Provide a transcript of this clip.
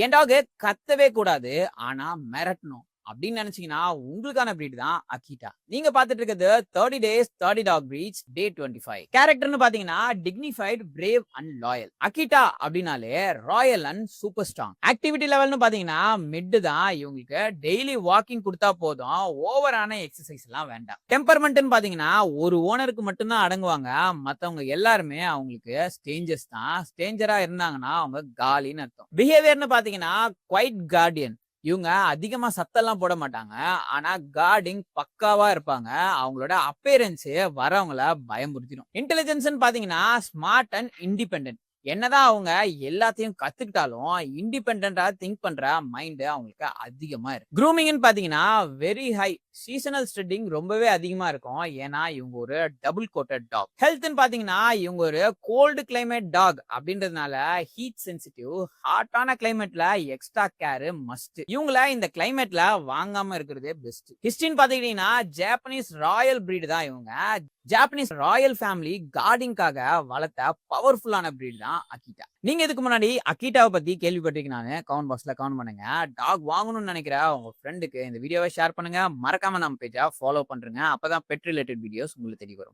என் talk கத்தவே கூடாது, ஆனா மிரட்டணும் அப்படின்னு நினைச்சீங்கன்னா உங்களுக்கான பிரீட் தான் அகிட்டா. நீங்க பாத்துட்டு இருக்கிறது 30 days 30 dog breeds day 25. கேரக்டர்னு பாத்தீங்கன்னா dignified, brave and loyal. Akita அப்படின்னாலே royal and super strong. Activity லெவல்னு பாத்தீங்கன்னா மிட் தான். இவங்களுக்கு டெய்லி வாக்கிங் கொடுத்தா போதும், ஓவரான எக்ஸசைஸ் எல்லாம் வேண்டாம். டெம்பர்மெண்ட்னு பாத்தீங்கன்னா ஒரு ஓனருக்கு மட்டும்தான் அடங்குவாங்க, மத்தவங்க எல்லாருமே அவங்களுக்கு ஸ்ட்ரேஞ்சர்ஸ் தான். ஸ்ட்ரேஞ்சரா இருந்தாங்கன்னா அவங்க காலின்னு அர்த்தம். பிஹேவியர்னு பாத்தீங்கன்னா குவைட் கார்டியன். இவங்க அதிகமா சத்தம்லாம் போட மாட்டாங்க, ஆனா கார்டிங் பக்காவா இருப்பாங்க. அவங்களோட அப்பேரன்ஸே வரவங்கள பயமுறுத்திடும். இன்டெலிஜென்ஸ் பாத்தீங்கன்னா ஸ்மார்ட் அண்ட் இண்டிபெண்டன்ட். என்னதான் அவங்க எல்லாத்தையும் கத்துக்கிட்டாலும் இண்டிபெண்டா திங்க் பண்ற மைண்ட் அவங்களுக்கு அதிகமா இருக்கு. க்ரூமிங்னு பாத்தீங்கன்னா வெரி ஹை. சீசனல் ஸ்ட்ரெட்டிங் ரொம்பவே அதிகமா இருக்கும், ஏன்னா இவங்க ஒரு டபுள் கோட்டட் டாக். ஹெல்த்னு பாத்தீங்கன்னா இவங்க ஒரு கோல்டு கிளைமேட் டாக் அப்படின்றதுனால ஹீட் சென்சிட்டிவ். ஹாட்டான கிளைமேட்ல எக்ஸ்ட்ரா கேர் மஸ்ட். இவங்கள இந்த கிளைமேட்ல வாங்காம இருக்கிறதே பெஸ்ட். ஹிஸ்டரின்னு பாத்தீங்கன்னா ஜாப்பனீஸ் ராயல் பிரீட் தான் இவங்க. ஜாப்பனீஸ் ராயல் ஃபேமிலி கார்டிங்காக வளர்த்த பவர்ஃபுல்லான பிரீட் தான் அகிட்டா. நீங்க இதுக்கு முன்னாடி அகிட்டாவை பத்தி கேள்விப்பட்டிருக்கீங்கன்னு கமெண்ட் பாக்ஸ்ல கமெண்ட் பண்ணுங்க. டாக் வாங்கணும்னு நினைக்கிற உங்க ஃப்ரெண்டுக்கு இந்த வீடியோவை ஷேர் பண்ணுங்க. மறக்காம நம்ம பேஜை ஃபாலோ பண்றீங்க, அப்பதான் பெட் ரிலேட்டட் வீடியோஸ் உங்களுக்கு தெரிய வரும்.